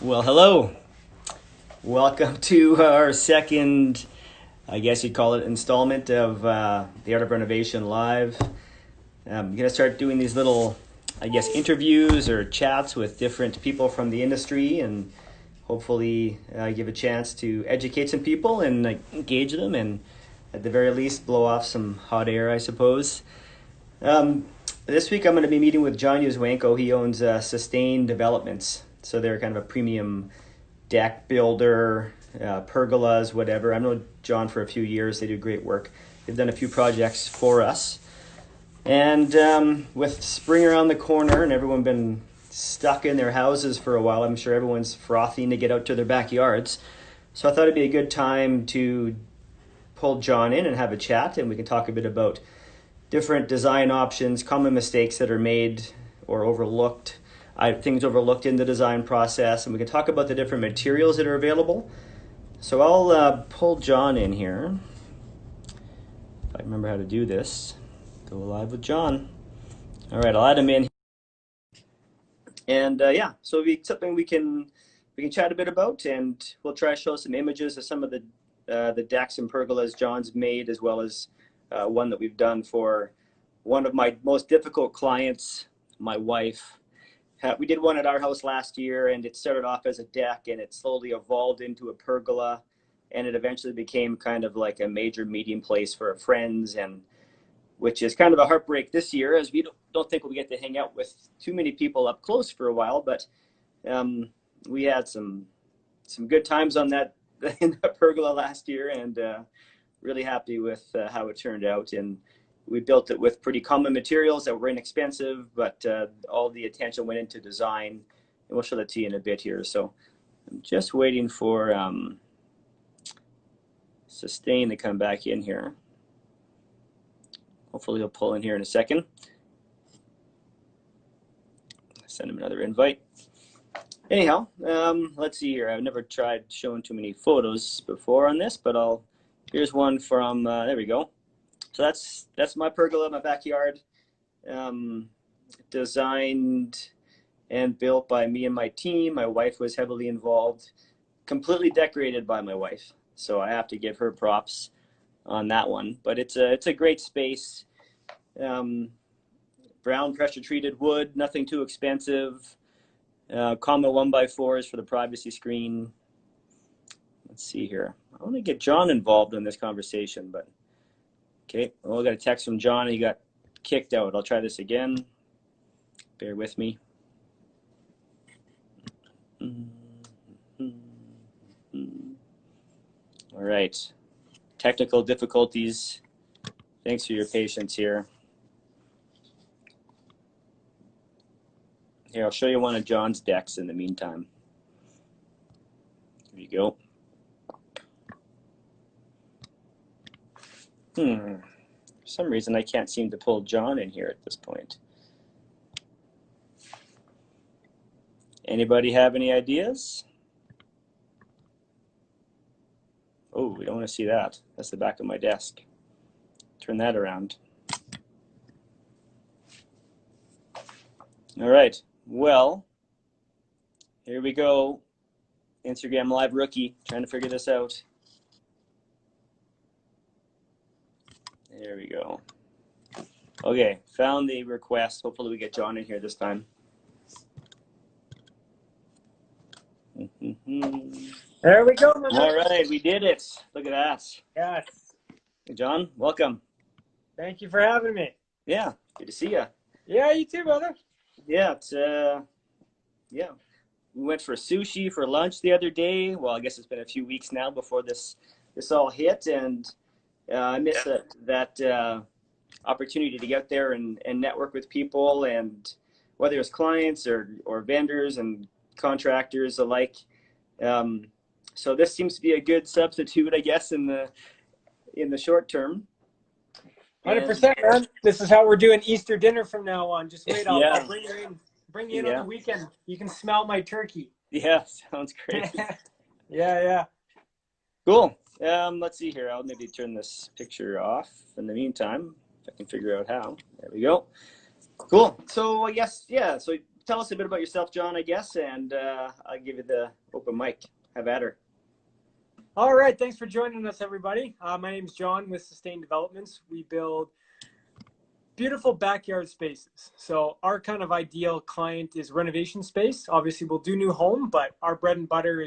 Well, hello. Welcome to our second, I guess you'd call it, installment of the Art of Renovation Live. I'm going to start doing these little, I guess, interviews or chats with different people from the industry and hopefully give a chance to educate some people and engage them and at the very least blow off some hot air, I suppose. This week I'm going to be meeting with Jon Yuswenko. He owns Sustain Developments. So they're kind of a premium deck builder, pergolas, whatever. I've known Jon for a few years. They do great work. They've done a few projects for us. And with spring around the corner and everyone been stuck in their houses for a while, I'm sure everyone's frothing to get out to their backyards. So I thought it'd be a good time to pull Jon in and have a chat, and we can talk a bit about different design options, common mistakes that are made or overlooked, things overlooked in the design process, and we can talk about the different materials that are available. So I'll pull Jon in here. If I remember how to do this, go live with Jon. All right, I'll add him in. And yeah, so it'll be something we can chat a bit about, and we'll try to show some images of some of the decks and pergolas Jon's made, as well as one that we've done for one of my most difficult clients, my wife. We did one at our house last year, and it started off as a deck, and it slowly evolved into a pergola, and it eventually became kind of like a major meeting place for friends, and which is kind of a heartbreak this year, as we don't think we'll get to hang out with too many people up close for a while. But we had some good times on that in that pergola last year, and really happy with how it turned out. And we built it with pretty common materials that were inexpensive, but all the attention went into design, and we'll show that to you in a bit here. So I'm just waiting for Sustain to come back in here. Hopefully he'll pull in here in a second. Send him another invite. Anyhow, let's see here. I've never tried showing too many photos before on this, but here's one from, there we go. So that's my pergola in my backyard, designed and built by me and my team. My wife was heavily involved, completely decorated by my wife. So I have to give her props on that one. But it's a great space. Brown pressure treated wood, nothing too expensive. Common 1x4s for the privacy screen. Let's see here. I want to get Jon involved in this conversation, but okay. Well, I got a text from Jon. He got kicked out. I'll try this again. Bear with me. All right. Technical difficulties. Thanks for your patience here. Here, I'll show you one of Jon's decks in the meantime. Here you go. For some reason, I can't seem to pull Jon in here at this point. Anybody have any ideas? Oh, we don't want to see that. That's the back of my desk. Turn that around. All right. Well, here we go. Instagram Live rookie, trying to figure this out. There we go. Okay, found the request. Hopefully we get Jon in here this time. There we go. All right, we did it. Look at that. Yes. Hey, Jon, welcome. Thank you for having me. Yeah, good to see you. Yeah, you too, brother. Yeah, it's yeah. We went for sushi for lunch the other day. Well, I guess it's been a few weeks now before this all hit, and I missed that opportunity to get there and network with people, and whether it's clients or vendors and contractors alike. So this seems to be a good substitute, I guess, in the short term. 100%, man. This is how we're doing Easter dinner from now on. Just wait, I'll bring you in. Bring you in on the weekend. You can smell my turkey. Yeah, sounds great. Yeah. Cool. Let's see here. I'll maybe turn this picture off in the meantime, if I can figure out how. There we go. Cool. So I guess, yeah, so tell us a bit about yourself, Jon, I guess, and I'll give you the open mic. Have at her. All right. Thanks for joining us, everybody. My name is Jon with Sustained Developments. We build beautiful backyard spaces. So our kind of ideal client is renovation space. Obviously, we'll do new home, but our bread and butter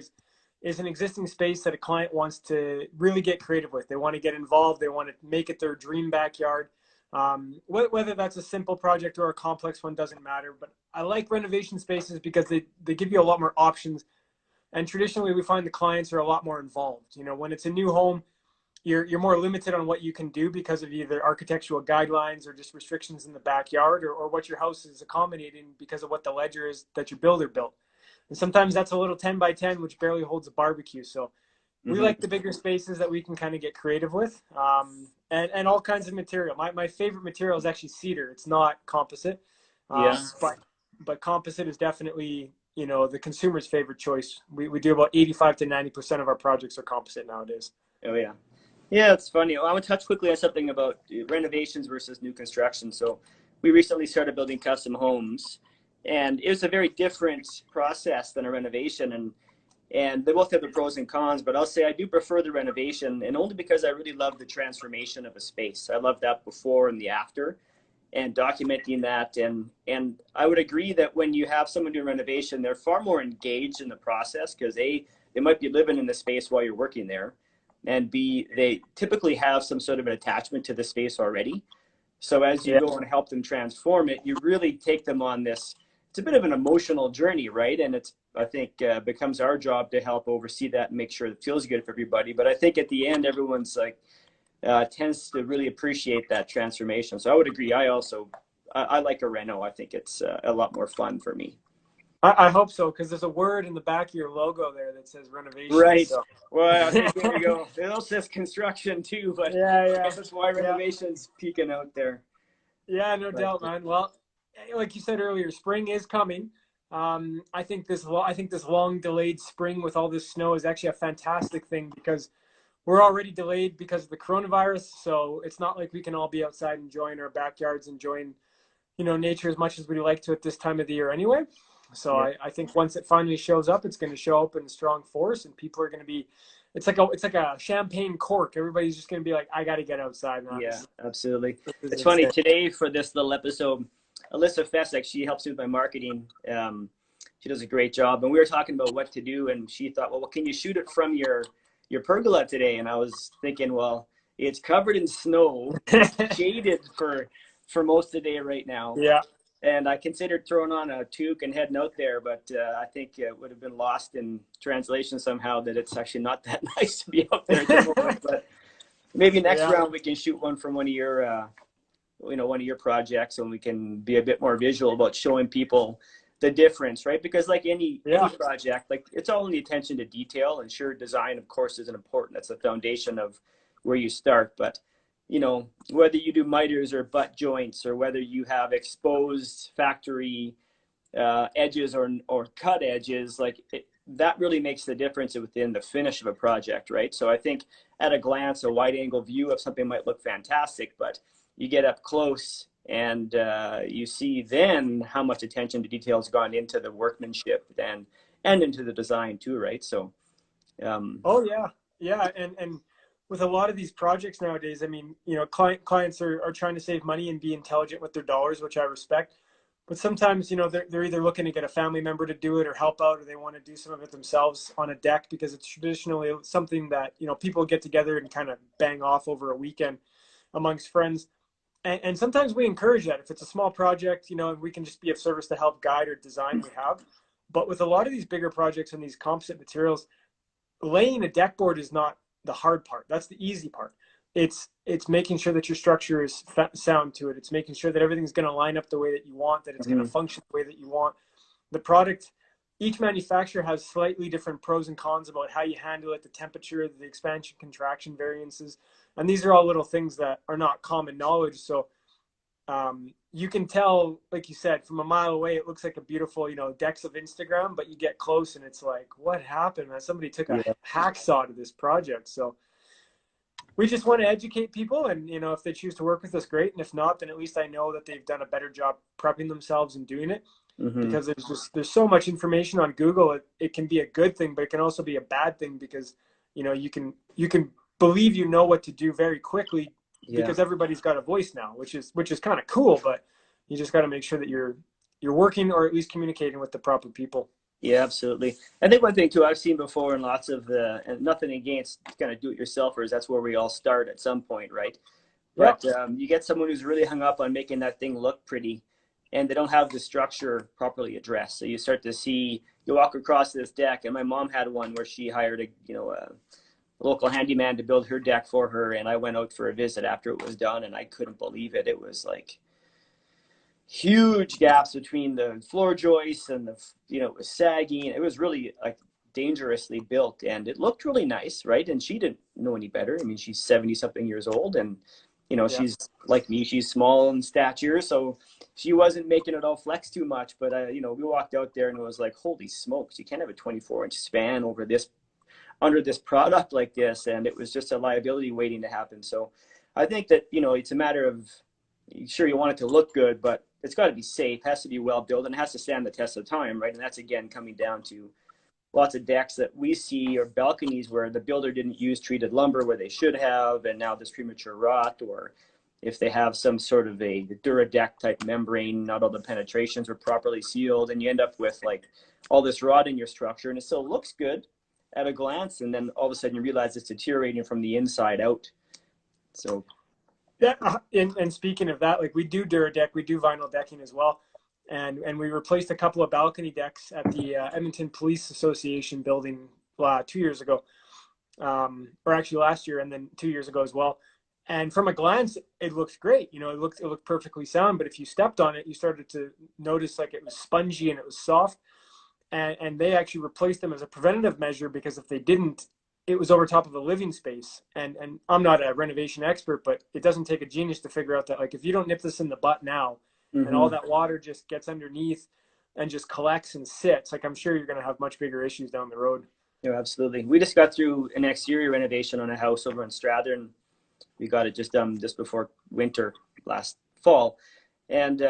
is an existing space that a client wants to really get creative with. They want to get involved. They want to make it their dream backyard. Whether that's a simple project or a complex one doesn't matter. But I like renovation spaces because they give you a lot more options. And traditionally, we find the clients are a lot more involved. When it's a new home, you're more limited on what you can do because of either architectural guidelines or just restrictions in the backyard, or what your house is accommodating because of what the ledger is that your builder built. And sometimes that's a little 10 by 10, which barely holds a barbecue. So we like the bigger spaces that we can kind of get creative with, and all kinds of material. My favorite material is actually cedar. It's not composite, but composite is definitely, the consumer's favorite choice. We do about 85 to 90% of our projects are composite nowadays. Oh, yeah. Yeah, it's funny. I want to touch quickly on something about renovations versus new construction. So we recently started building custom homes, and it was a very different process than a renovation. And they both have the pros and cons, but I'll say I do prefer the renovation, and only because I really love the transformation of a space. I love that before and the after, and documenting that. And I would agree that when you have someone doing renovation, they're far more engaged in the process because they might be living in the space while you're working there, and B, they typically have some sort of an attachment to the space already. So as you go and help them transform it, you really take them on this. It's a bit of an emotional journey, right? And I think becomes our job to help oversee that and make sure it feels good for everybody. But I think at the end, everyone's like tends to really appreciate that transformation. So I would agree. I like a reno. I think it's a lot more fun for me. I hope so, because there's a word in the back of your logo there that says renovation. Right. So. Well, I think there you go. It also says construction too, but yeah. I guess that's why renovation's peeking out there. Yeah, no doubt, man. Well, like you said earlier, spring is coming. I think this long delayed spring with all this snow is actually a fantastic thing, because we're already delayed because of the coronavirus. So it's not like we can all be outside enjoying our backyards, enjoying, nature as much as we like to at this time of the year anyway. So I think once it finally shows up, it's going to show up in strong force, and people are going to be, it's like a champagne cork. Everybody's just going to be like, I got to get outside now. Yeah, absolutely. It's funny today for this little episode, Alyssa Fessick, she helps me with my marketing. She does a great job. And we were talking about what to do. And she thought, well, can you shoot it from your pergola today? And I was thinking, well, it's covered in snow, shaded for most of the day right now. Yeah. And I considered throwing on a toque and heading out there, but I think it would have been lost in translation somehow that it's actually not that nice to be out there at the moment. But maybe next round we can shoot one from one of your projects, and we can be a bit more visual about showing people the difference, right? Because like any project, like it's all in the attention to detail, and sure, design of course is important. That's the foundation of where you start. But whether you do miters or butt joints, or whether you have exposed factory edges or cut edges, that really makes the difference within the finish of a project, right? So I think at a glance, a wide angle view of something might look fantastic, but you get up close and you see then how much attention to detail has gone into the workmanship and into the design too, right? So and with a lot of these projects nowadays, I mean, clients are trying to save money and be intelligent with their dollars, which I respect. But sometimes, they're either looking to get a family member to do it or help out, or they want to do some of it themselves on a deck, because it's traditionally something that, people get together and kind of bang off over a weekend amongst friends. And sometimes we encourage that. If it's a small project, and we can just be of service to help guide or design, we have. But with a lot of these bigger projects and these composite materials, laying a deck board is not the hard part. That's the easy part. It's making sure that your structure is sound to it. It's making sure that everything's going to line up the way that you want, that it's going to function the way that you want. The product, each manufacturer has slightly different pros and cons about how you handle it, the temperature, the expansion, contraction variances. And these are all little things that are not common knowledge. So you can tell, like you said, from a mile away, it looks like a beautiful, decks of Instagram, but you get close and it's like, what happened, man? Somebody took a hacksaw to this project. So we just want to educate people, and, if they choose to work with us, great. And if not, then at least I know that they've done a better job prepping themselves and doing it. Mm-hmm. because there's so much information on Google. It can be a good thing, but it can also be a bad thing because you can believe you know what to do very quickly Yeah. because everybody's got a voice now, which is kind of cool, but you just got to make sure that you're working or at least communicating with the proper people. Yeah, absolutely. I think one thing too I've seen before in lots of the, and nothing against kind of do-it-yourselfers, that's where we all start at some point, right? Yeah. But you get someone who's really hung up on making that thing look pretty, and they don't have the structure properly addressed. So you start to see, you walk across this deck, and my mom had one where she hired a local handyman to build her deck for her, and I went out for a visit after it was done, and I couldn't believe it. It was like huge gaps between the floor joists and it was sagging. It was really like dangerously built, and it looked really nice, right? And she didn't know any better. I mean, she's 70 something years old, and Yeah. she's like me, she's small in stature, so she wasn't making it all flex too much. But we walked out there and it was like, holy smokes, you can't have a 24-inch span over this, under this product like this. And it was just a liability waiting to happen. So I think that it's a matter of, sure, you want it to look good, but it's got to be safe, has to be well built, and it has to stand the test of time, right? And that's again coming down to lots of decks that we see, or balconies where the builder didn't use treated lumber where they should have, and now there's premature rot, or if they have some sort of a Duradeck type membrane, not all the penetrations are properly sealed, and you end up with like all this rot in your structure, and it still looks good at a glance, and then all of a sudden you realize it's deteriorating from the inside out. So Yeah, and speaking of that, like we do Duradeck, we do vinyl decking as well, and we replaced a couple of balcony decks at the Edmonton Police Association building 2 years ago, or actually last year, and then 2 years ago as well. And from a glance, it looked great. It looked perfectly sound. But if you stepped on it, you started to notice like it was spongy and it was soft. And they actually replaced them as a preventative measure because if they didn't, it was over top of a living space. And I'm not a renovation expert, but it doesn't take a genius to figure out that like if you don't nip this in the butt now, and all mm-hmm. that water just gets underneath and just collects and sits, like I'm sure you're going to have much bigger issues down the road. Yeah, absolutely. We just got through an exterior renovation on a house over in Strathern. We got it just before winter last fall, and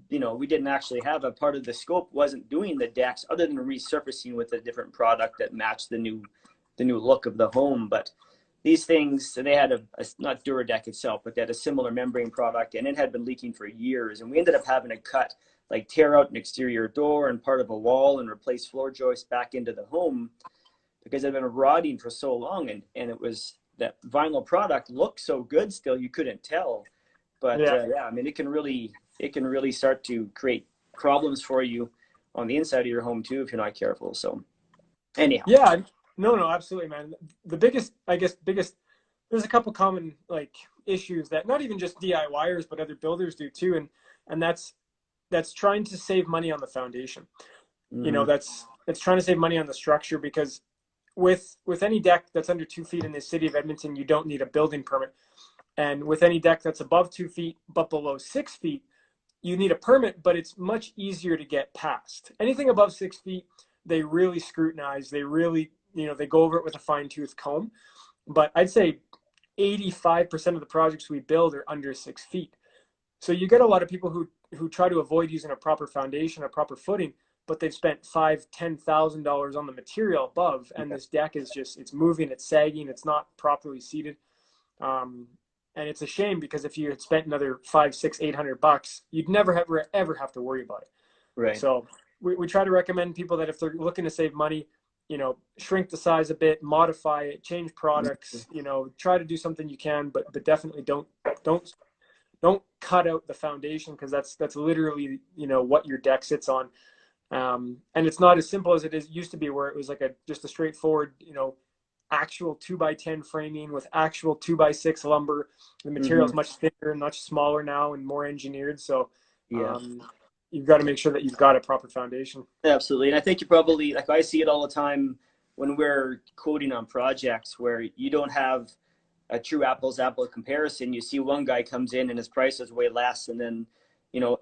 we didn't actually have a part of the scope wasn't doing the decks other than resurfacing with a different product that matched the new look of the home. But these things, they had a not Duradeck itself, but they had a similar membrane product, and it had been leaking for years. And we ended up having to tear out an exterior door and part of a wall and replace floor joists back into the home because it had been rotting for so long. And it was that vinyl product looked so good still, you couldn't tell. But Yeah. yeah, I mean, it can really start to create problems for you on the inside of your home too if you're not careful. So anyhow. Yeah. No, absolutely, man. The biggest, I guess, there's a couple common like issues that not even just DIYers, but other builders do too. And that's trying to save money on the foundation. Mm-hmm. It's trying to save money on the structure because with any deck that's under 2 feet in the city of Edmonton, you don't need a building permit. And with any deck that's above 2 feet but below 6 feet, you need a permit, but it's much easier to get past. Anything above 6 feet, they really scrutinize. They really, they go over it with a fine tooth comb. But I'd say 85% of the projects we build are under 6 feet. So you get a lot of people who try to avoid using a proper foundation, a proper footing, but they've spent $5,000-$10,000 on the material above, and this deck is it's moving, it's sagging, it's not properly seated. And it's a shame because if you had spent another 500, 600, $800, you'd never ever have to worry about it. Right. So we try to recommend people that if they're looking to save money, shrink the size a bit, modify it, change products, try to do something you can, but definitely don't cut out the foundation because that's literally what your deck sits on. And it's not as simple as used to be, where it was like just a straightforward actual 2x10 framing with actual 2x6 lumber. The material is Mm-hmm. much thicker and much smaller now and more engineered. So Yeah, you've got to make sure that you've got a proper foundation. absolutely. And I think you probably, like, I see it all the time when we're quoting on projects where you don't have a true apples apple comparison. You see one guy comes in and his price is way less, and then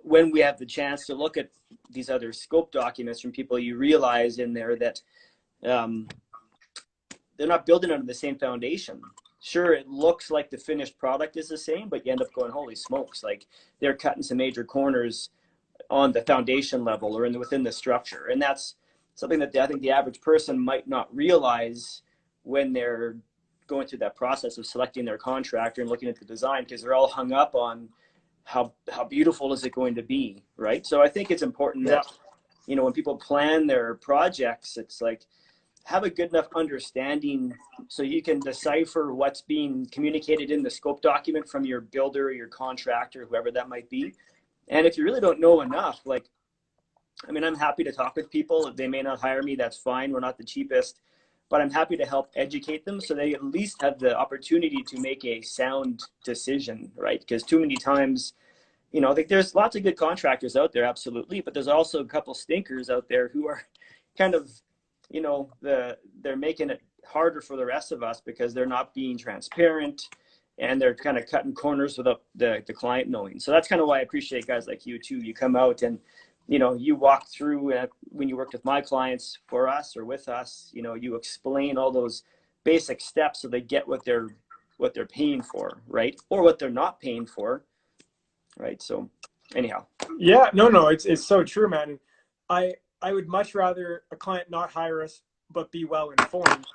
when we have the chance to look at these other scope documents from people, you realize in there that um, they're not building under the same foundation. Sure, it looks like the finished product is the same, but you end up going, holy smokes, like they're cutting some major corners on the foundation level or within the structure. And that's something that I think the average person might not realize when they're going through that process of selecting their contractor and looking at the design, because they're all hung up on how beautiful is it going to be, right? So I think it's important Yeah. that, you know, when people plan their projects, it's like, have a good enough understanding so you can decipher what's being communicated in the scope document from your builder or your contractor, whoever that might be. And if you really don't know enough, like, I mean, I'm happy to talk with people. If they may not hire me, that's fine. We're not the cheapest, but I'm happy to help educate them so they at least have the opportunity to make a sound decision, right? Because too many times, you know, like, there's lots of good contractors out there, absolutely, but there's also a couple stinkers out there who are kind of, you know, they're making it harder for the rest of us because they're not being transparent and they're kind of cutting corners without the client knowing. So that's kind of why I appreciate guys like you too. You come out and, you know, you walk through when you worked with my clients for us or with us, you know, you explain all those basic steps so they get what they're paying for, right? Or what they're not paying for, right? So anyhow. Yeah, no, it's so true, man. I would much rather a client not hire us but be well informed,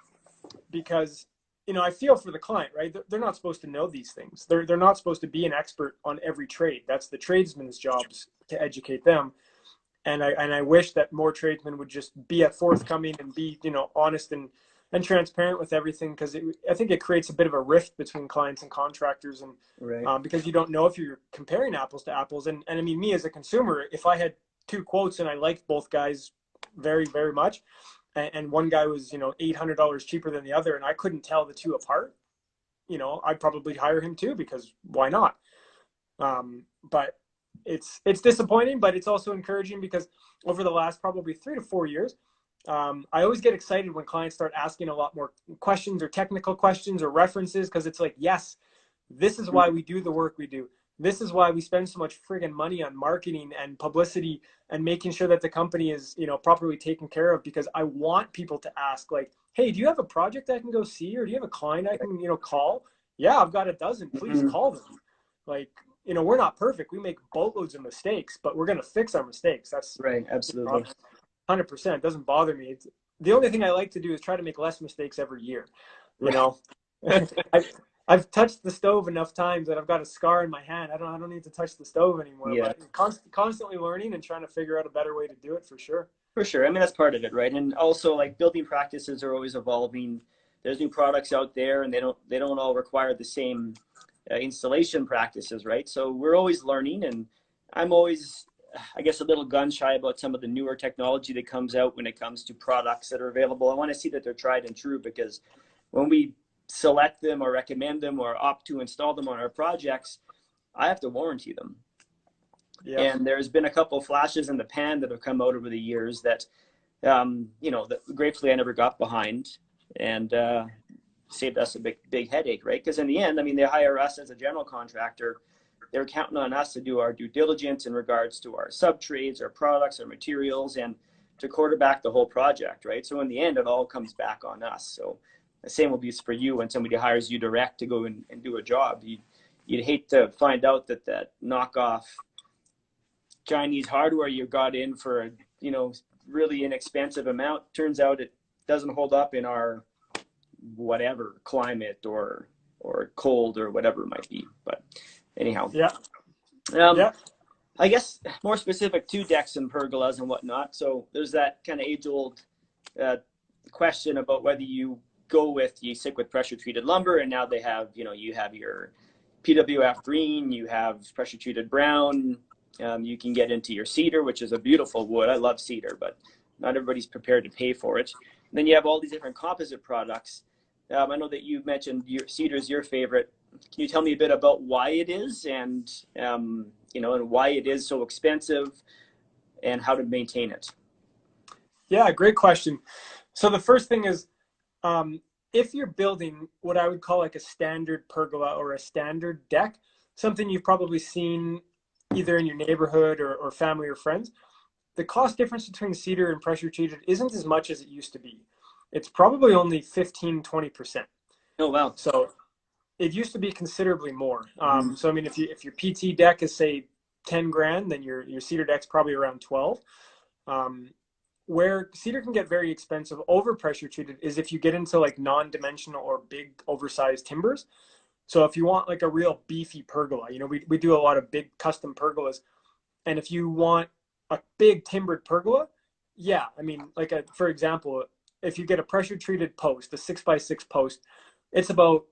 because I feel for the client, right? They're not supposed to know these things. They're not supposed to be an expert on every trade. That's the tradesman's jobs to educate them. And I wish that more tradesmen would just be forthcoming and be honest and transparent with everything, because I think it creates a bit of a rift between clients and contractors, and Right. because you don't know if you're comparing apples to apples. And I mean, me as a consumer, if I had two quotes and I liked both guys very, very much, and one guy was $800 cheaper than the other, and I couldn't tell the two apart, I'd probably hire him too, because why not? But it's disappointing, but it's also encouraging, because over the last probably 3 to 4 years, I always get excited when clients start asking a lot more questions or technical questions or references, because it's like, yes, this is why we do the work we do. This is why we spend so much friggin' money on marketing and publicity and making sure that the company is, properly taken care of, because I want people to ask, like, hey, do you have a project I can go see? Or do you have a client I can, call? Yeah, I've got a dozen. Please call them. Like, we're not perfect. We make boatloads of mistakes, but we're going to fix our mistakes. That's Right. Absolutely. 100%. It doesn't bother me. It's, the only thing I like to do is try to make less mistakes every year. I've touched the stove enough times that I've got a scar in my hand. I don't need to touch the stove anymore. Yeah. But constantly learning and trying to figure out a better way to do it, for sure. For sure. I mean, that's part of it, right? And also, like, building practices are always evolving. There's new products out there, and they don't all require the same installation practices, right? So we're always learning, and I'm always, I guess, a little gun shy about some of the newer technology that comes out when it comes to products that are available. I want to see that they're tried and true, because when we select them or recommend them or opt to install them on our projects, I have to warranty them. Yeah. And there's been a couple flashes in the pan that have come out over the years that, that gratefully I never got behind, and saved us a big headache, right? Because in the end, I mean, they hire us as a general contractor. They're counting on us to do our due diligence in regards to our sub trades, our products, our materials, and to quarterback the whole project, right? So in the end, it all comes back on us. So the same will be for you when somebody hires you direct to go and do a job. You'd hate to find out that knockoff Chinese hardware you got in for a really inexpensive amount turns out it doesn't hold up in our whatever climate or cold or whatever it might be. But anyhow, Yeah. I guess more specific to decks and pergolas and whatnot. So there's that kind of age-old question about whether you stick with pressure-treated lumber, and now they have, you have your PWF green, you have pressure-treated brown. You can get into your cedar, which is a beautiful wood. I love cedar, but not everybody's prepared to pay for it. And then you have all these different composite products. I know that you mentioned cedar is your favorite. Can you tell me a bit about why it is, and and why it is so expensive, and how to maintain it? Yeah, great question. So the first thing is, if you're building what I would call like a standard pergola or a standard deck, something you've probably seen either in your neighborhood or family or friends, the cost difference between cedar and pressure treated isn't as much as it used to be. It's probably only 15-20%. Oh, wow. So it used to be considerably more. So I mean, if your PT deck is, say, 10 grand, then your cedar deck's probably around 12. Where cedar can get very expensive over pressure treated is if you get into like non-dimensional or big oversized timbers. So if you want like a real beefy pergola, we do a lot of big custom pergolas. And if you want a big timbered pergola, yeah, I mean, like for example, if you get a pressure treated post, a 6x6 post, it's about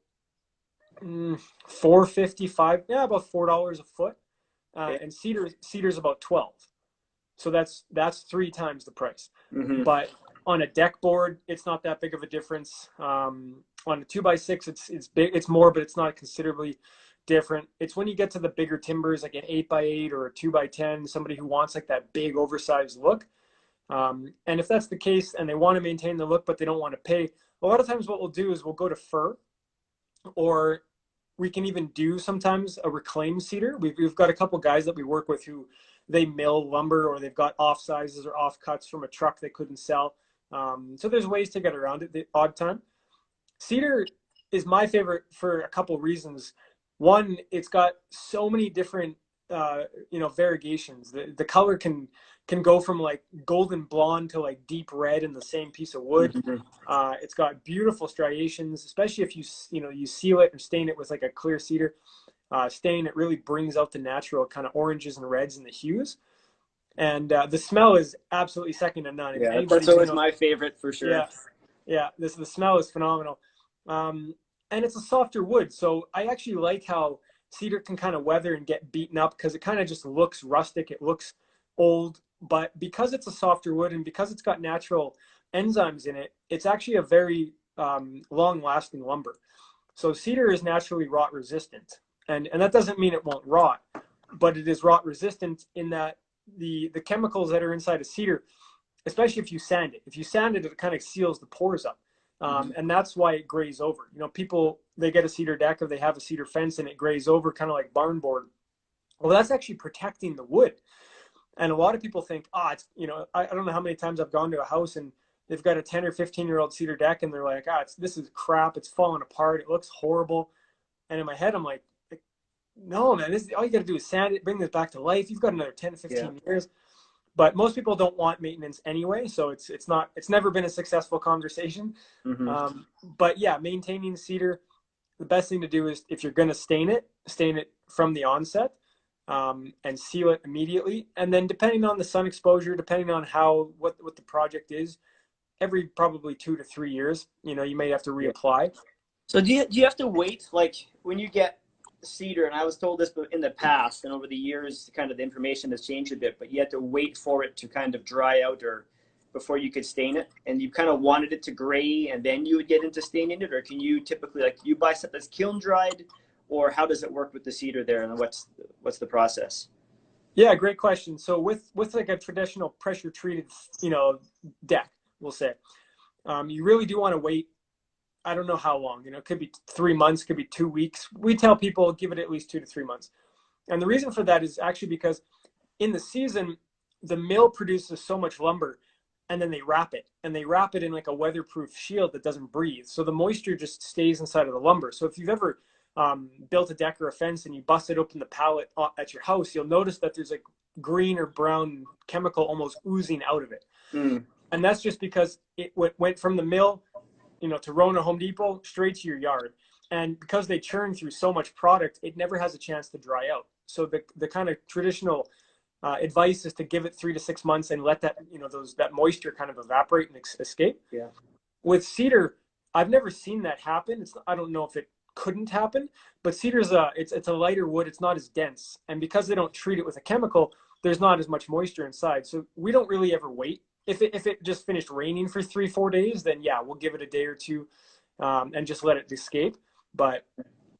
455, yeah, about $4 a foot. And cedar's about 12. So that's 3 times the price. Mm-hmm. But on a deck board, it's not that big of a difference. On a 2x6, it's big, it's more, but it's not considerably different. It's when you get to the bigger timbers, like an 8x8 or a 2x10, somebody who wants like that big oversized look. And if that's the case and they want to maintain the look, but they don't want to pay, a lot of times what we'll do is we'll go to fir, or we can even do sometimes a reclaimed cedar. We've got a couple guys that we work with who they mill lumber, or they've got off sizes or off cuts from a truck they couldn't sell. So there's ways to get around it the odd time. Cedar is my favorite for a couple reasons. One, it's got so many different variegations. The color can go from like golden blonde to like deep red in the same piece of wood. Mm-hmm. It's got beautiful striations, especially if you seal it or stain it with like a clear cedar stain. It really brings out the natural kind of oranges and reds and the hues. And the smell is absolutely second to none. Yeah, that's always my favorite for sure. Yeah. The smell is phenomenal. And it's a softer wood. So I actually like how cedar can kind of weather and get beaten up because it kind of just looks rustic. It looks old, but because it's a softer wood and because it's got natural enzymes in it, it's actually a very long-lasting lumber. So cedar is naturally rot resistant. And that doesn't mean it won't rot, but it is rot resistant in that the chemicals that are inside of cedar, especially if you sand it, it kind of seals the pores up. And that's why it grays over. People, they get a cedar deck or they have a cedar fence and it grays over kind of like barn board. Well, that's actually protecting the wood. And a lot of people think, I don't know how many times I've gone to a house and they've got a 10 or 15-year-old cedar deck and they're like, this is crap. It's falling apart. It looks horrible. And in my head, I'm like, no, man, all you got to do is sand it, bring this back to life. You've got another 10 to 15 years. But most people don't want maintenance anyway, so it's never been a successful conversation. Mm-hmm. But yeah, maintaining cedar, the best thing to do is if you're going to stain it from the onset, and seal it immediately. And then depending on the sun exposure, depending on what the project is, every probably 2 to 3 years, you may have to reapply. So do you have to wait, like when you get cedar, and I was told this in the past, and over the years, kind of the information has changed a bit, but you had to wait for it to kind of dry out or before you could stain it, and you kind of wanted it to gray and then you would get into staining it, or can you typically, like, you buy stuff that's kiln dried, or how does it work with the cedar there, and what's the process? Yeah, great question. So with like a traditional pressure treated, deck, we'll say, you really do want to wait. I don't know how long, it could be 3 months, could be 2 weeks. We tell people give it at least 2 to 3 months. And the reason for that is actually because in the season, the mill produces so much lumber and then they wrap it in like a weatherproof shield that doesn't breathe. So the moisture just stays inside of the lumber. So if you've ever built a deck or a fence and you busted open the pallet at your house, you'll notice that there's like green or brown chemical almost oozing out of it. Mm. And that's just because it went from the mill to Rona Home Depot, straight to your yard. And because they churn through so much product, it never has a chance to dry out. So the kind of traditional advice is to give it 3 to 6 months and let that, that moisture kind of evaporate and escape. Yeah. With cedar, I've never seen that happen. I don't know if it couldn't happen, but cedar's it's a lighter wood. It's not as dense. And because they don't treat it with a chemical, there's not as much moisture inside. So we don't really ever wait. If it just finished raining for 3-4 days, then yeah, we'll give it a day or two and just let it escape. But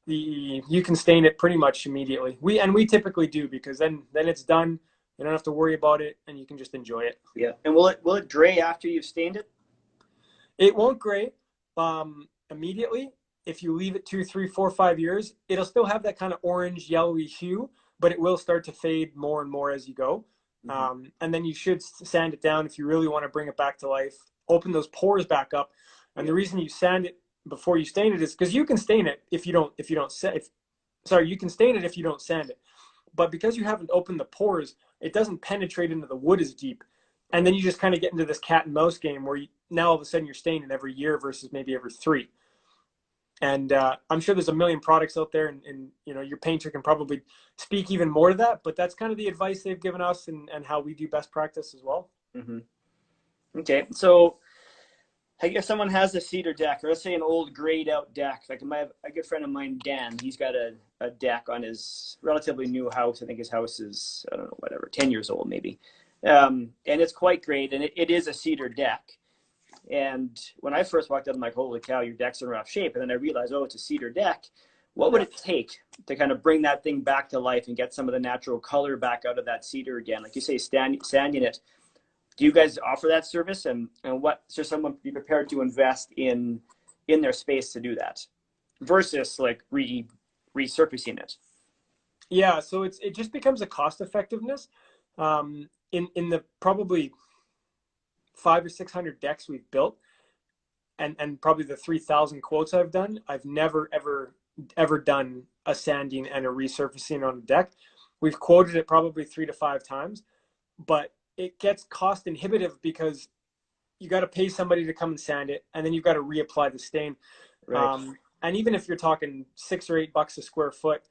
you can stain it pretty much immediately. We typically do, because then it's done. You don't have to worry about it, and you can just enjoy it. Yeah. And will it gray after you've stained it? It won't gray immediately. If you leave it 2, 3, 4, 5 years, it'll still have that kind of orange yellowy hue, but it will start to fade more and more as you go. Mm-hmm. And then you should sand it down if you really want to bring it back to life. Open those pores back up. And the reason you sand it before you stain it is because you can stain it if you don't sand it. but because you haven't opened the pores, it doesn't penetrate into the wood as deep. And then you just kind of get into this cat and mouse game where now all of a sudden you're staining every year versus maybe every 3. And I'm sure there's a million products out there, and your painter can probably speak even more to that. But that's kind of the advice they've given us, and how we do best practice as well. Mm-hmm. Okay, so if someone has a cedar deck, or let's say an old grayed out deck, like a good friend of mine, Dan, he's got a deck on his relatively new house. I think his house is, I don't know, whatever, 10 years old maybe. And it's quite great, and it is a cedar deck. And when I first walked out, I'm like, holy cow, your deck's in rough shape. And then I realized, oh, it's a cedar deck. What would it take to kind of bring that thing back to life and get some of the natural color back out of that cedar again? Like you say, sanding it. Do you guys offer that service? And what should someone be prepared to invest in their space to do that versus like resurfacing it? Yeah, so it just becomes a cost effectiveness. In the probably 500 or 600 decks we've built, and probably the 3,000 quotes I've done, I've never ever done a sanding and a resurfacing on a deck. We've quoted it probably 3 to 5 times, but it gets cost inhibitive because you got to pay somebody to come and sand it, and then you've got to reapply the stain. Right. And even if you're talking $6 or $8 a square foot,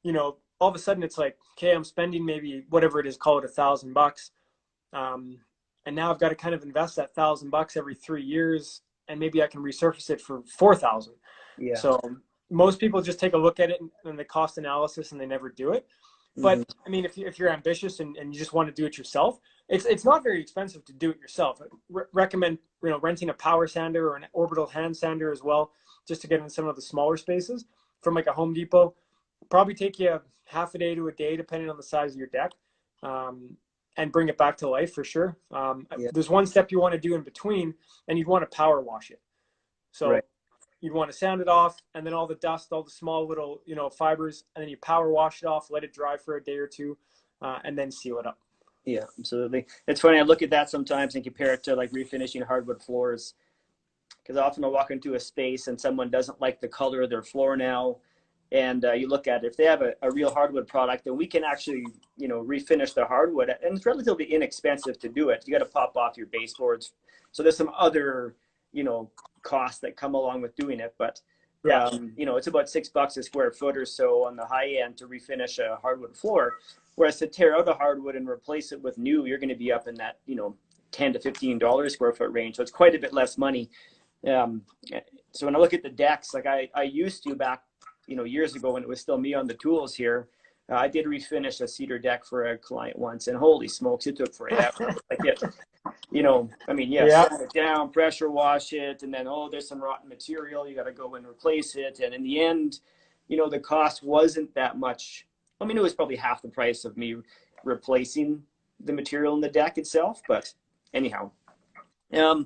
all of a sudden it's like, okay, I'm spending maybe whatever it is, call it $1,000. And now I've got to kind of invest that $1,000 every 3 years, and maybe I can resurface it for 4,000. Yeah. So most people just take a look at it and the cost analysis, and they never do it. But I mean, if you're ambitious and you just want to do it yourself, it's not very expensive to do it yourself. I recommend renting a power sander or an orbital hand sander as well, just to get in some of the smaller spaces from like a Home Depot. Probably take you half a day to a day, depending on the size of your deck, and bring it back to life for sure. There's one step you want to do in between, and you'd want to power wash it. So you'd want to sand it off, and then all the dust, all the small little fibers, and then you power wash it off, let it dry for a day or two, and then seal it up. Yeah, absolutely. It's funny, I look at that sometimes and compare it to like refinishing hardwood floors, because often I'll walk into a space and someone doesn't like the color of their floor now, and you look at it, if they have a real hardwood product, then we can actually refinish the hardwood, and it's relatively inexpensive to do it. You got to pop off your baseboards, so there's some other costs that come along with doing it, but it's about $6 a square foot or so on the high end to refinish a hardwood floor. Whereas to tear out a hardwood and replace it with new, you're going to be up in that $10 to $15 a square foot range. So it's quite a bit less money. So when I look at the decks, like I used to back years ago when it was still me on the tools here, I did refinish a cedar deck for a client once, and holy smokes, it took forever. Sand it down, pressure wash it, and then, there's some rotten material. You got to go and replace it. And in the end, the cost wasn't that much. I mean, it was probably half the price of me replacing the material in the deck itself. But anyhow, I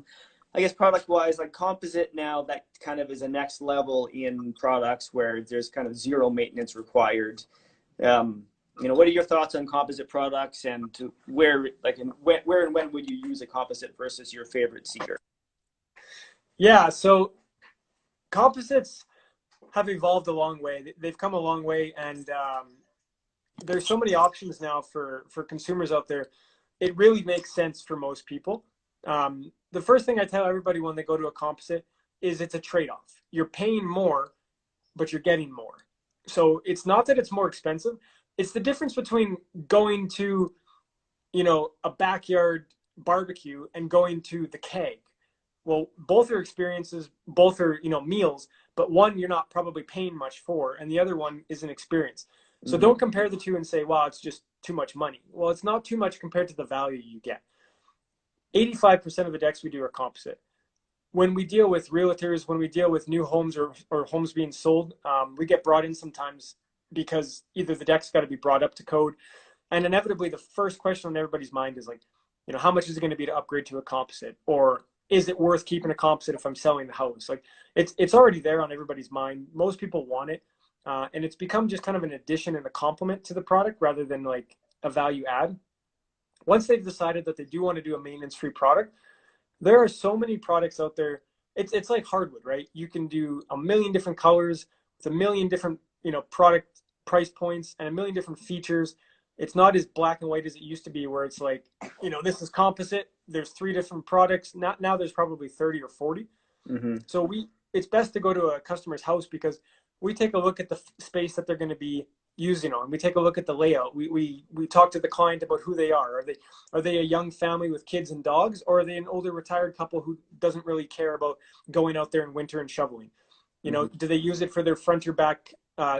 guess product-wise, like composite now, that kind of is a next level in products where there's kind of zero maintenance required. What are your thoughts on composite products, and where and when would you use a composite versus your favorite cedar? Yeah, so composites have evolved a long way. They've come a long way, and there's so many options now for consumers out there. It really makes sense for most people. The first thing I tell everybody when they go to a composite is it's a trade-off. You're paying more, but you're getting more. So it's not that it's more expensive. It's the difference between going to, a backyard barbecue and going to the keg. Well, both are experiences, both are, meals, but one you're not probably paying much for, and the other one is an experience. So don't compare the two and say, wow, it's just too much money. Well, it's not too much compared to the value you get. 85% of the decks we do are composite. When we deal with realtors, when we deal with new homes or homes being sold, we get brought in sometimes because either the deck's got to be brought up to code, and inevitably the first question on everybody's mind is like, how much is it going to be to upgrade to a composite? Or is it worth keeping a composite if I'm selling the house? Like it's already there on everybody's mind. Most people want it. And it's become just kind of an addition and a complement to the product rather than like a value add. Once they've decided that they do want to do a maintenance-free product, there are so many products out there. It's like hardwood, right? You can do a million different colors with a million different, product price points and a million different features. It's not as black and white as it used to be, where it's like, this is composite. There's 3 different products. Now there's probably 30 or 40. Mm-hmm. So it's best to go to a customer's house, because we take a look at the space that they're going to be using on. We take a look at the layout. We talk to the client about who they are. Are they a young family with kids and dogs, or are they an older retired couple who doesn't really care about going out there in winter and shoveling? Mm-hmm. Do they use it for their front or back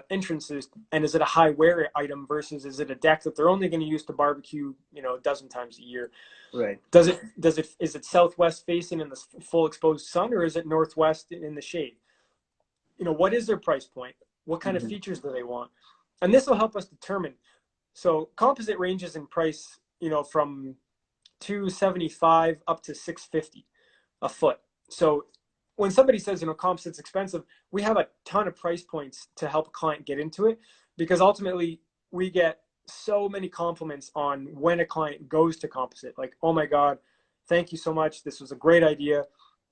entrances, and is it a high wear item versus is it a deck that they're only going to use to barbecue a dozen times a year? Right. Is it southwest facing in the full exposed sun, or is it northwest in the shade? What is their price point? What kind Mm-hmm. of features do they want? And this will help us determine. So composite ranges in price, from $275 up to $650 a foot. So when somebody says, composite's expensive, we have a ton of price points to help a client get into it, because ultimately we get so many compliments on when a client goes to composite. Like, oh my God, thank you so much. This was a great idea.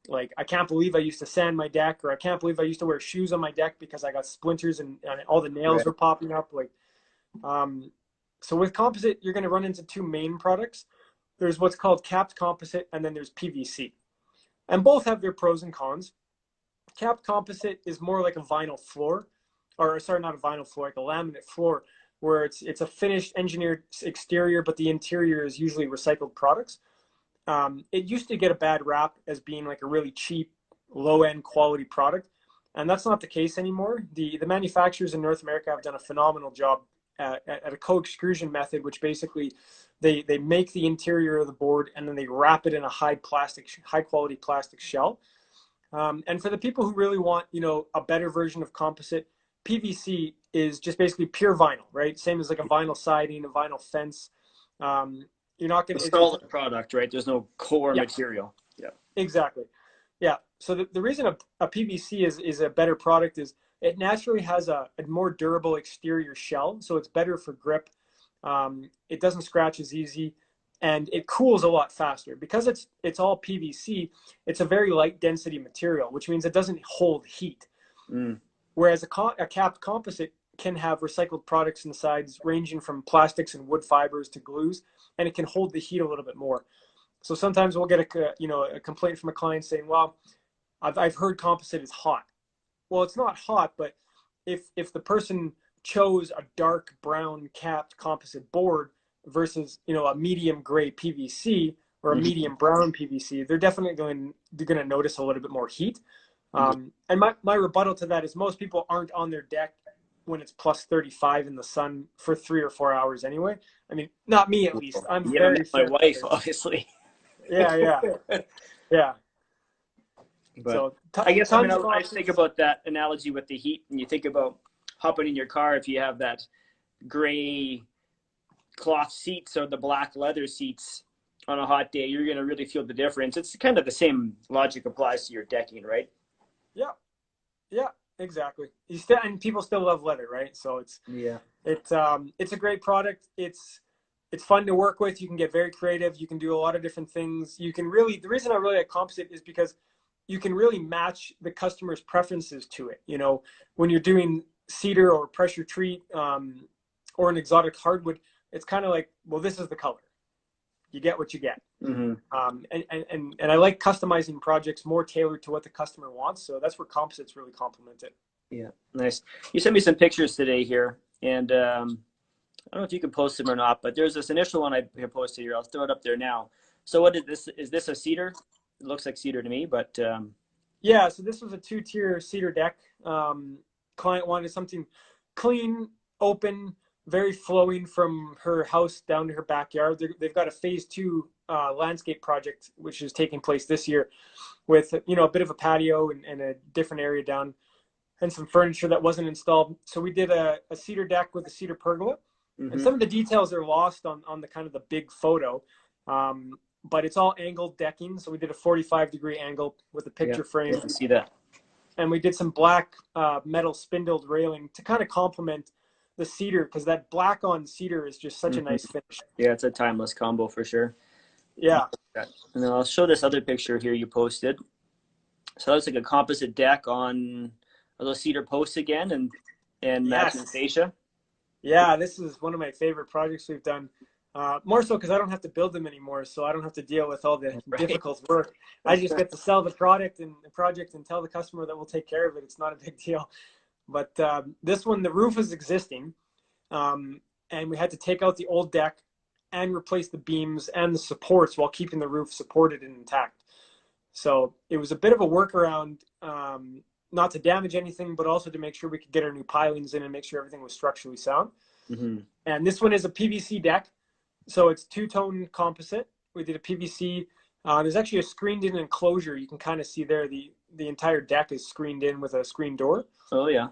Like, I can't believe I used to sand my deck, or I can't believe I used to wear shoes on my deck because I got splinters and all the nails Right. were popping up. So with composite, you're going to run into 2 main products. There's what's called capped composite, and then there's PVC. And both have their pros and cons. Capped composite is more like a vinyl floor, or sorry, not a vinyl floor, like a laminate floor, where it's a finished engineered exterior, but the interior is usually recycled products. It used to get a bad rap as being like a really cheap, low-end quality product, and that's not the case anymore. The manufacturers in North America have done a phenomenal job at a co-extrusion method, which basically they make the interior of the board and then they wrap it in a high quality plastic shell. And for the people who really want, a better version of composite, PVC is just basically pure vinyl, right? Same as like a vinyl siding, a vinyl fence. You're not going A to, solid product, right? There's no core yeah, material. Yeah. exactly. Yeah. So the reason a PVC is a better product is it naturally has a more durable exterior shell. So it's better for grip. It doesn't scratch as easy, and it cools a lot faster. Because it's all PVC, it's a very light density material, which means it doesn't hold heat. Mm. Whereas a capped composite can have recycled products insides, ranging from plastics and wood fibers to glues, and it can hold the heat a little bit more. So sometimes we'll get a complaint from a client saying, "Well, I've heard composite is hot." Well, it's not hot, but if the person chose a dark brown capped composite board versus a medium gray PVC or a Mm-hmm. medium brown PVC, they're definitely going to notice a little bit more heat. And my rebuttal to that is most people aren't on their deck when it's plus 35 in the sun for 3 or 4 hours anyway. I mean, not me at least. I'm You haven't very met my fair wife, weather. obviously. Yeah. But So I guess, tons of I think options. about that analogy with the heat, and you think about hopping in your car. If you have that gray cloth seats or the black leather seats on a hot day, you're going to really feel the difference. It's kind of the same logic applies to your decking, right? Yeah. Yeah, exactly. And people still love leather, right? So Yeah. it's a great product. It's fun to work with. You can get very creative. You can do a lot of different things. The reason I really like composite is because you can really match the customer's preferences to it. When you're doing cedar or pressure treat, or an exotic hardwood, it's kind of like, well, this is the color. You get what you get. Mm-hmm. And I like customizing projects more tailored to what the customer wants. So that's where composites really complement it. Yeah, nice. You sent me some pictures today here, and I don't know if you can post them or not, but there's this initial one I posted here. I'll throw it up there now. So what is this? Is this a cedar? It looks like cedar to me, but Yeah, so this was a 2-tier cedar deck. Client wanted something clean, open, very flowing from her house down to her backyard. They've got a phase 2 landscape project, which is taking place this year, with a bit of a patio and a different area down, and some furniture that wasn't installed. So we did a cedar deck with a cedar pergola, and mm-hmm. some of the details are lost on the kind of the big photo. But it's all angled decking. So we did a 45-degree angle with a picture frame. Yeah, I see that. And we did some black metal spindled railing to kind of complement the cedar, because that black on cedar is just such a nice finish. Yeah, it's a timeless combo for sure. Yeah. And then I'll show this other picture here you posted. So that looks like a composite deck on a little cedar posts again, and matching fascia. Yeah, this is one of my favorite projects we've done. More so because I don't have to build them anymore, so I don't have to deal with all the Right. difficult work. I just get to sell the product and the project and tell the customer that we'll take care of it. It's not a big deal. But this one, the roof is existing, um, and we had to take out the old deck and replace the beams and the supports while keeping the roof supported and intact. So it was a bit of a workaround, not to damage anything, but also to make sure we could get our new pilings in and make sure everything was structurally sound. Hmm. And this one is a PVC deck, so it's two-tone composite. We did a PVC. There's actually a screened-in enclosure. You can kind of see there the entire deck is screened in with a screen door. Oh yeah.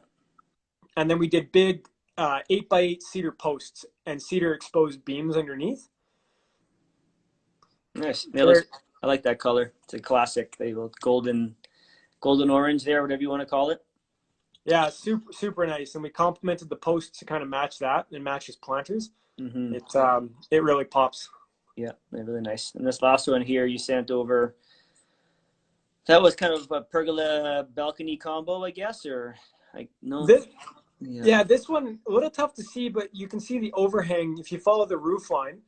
And then we did big 8x8 cedar posts and cedar exposed beams underneath. Nice. Yeah, looks, I like that color. It's a classic. They look golden orange there, whatever you want to call it. Yeah, super nice. And we complemented the posts to kind of match that and match his planters. Hmm. It really pops. Yeah, they're really nice. And this last one here you sent over, that was kind of a pergola balcony combo, I guess, or like no. This Yeah. Yeah, this one a little tough to see, but you can see the overhang if you follow the roof line.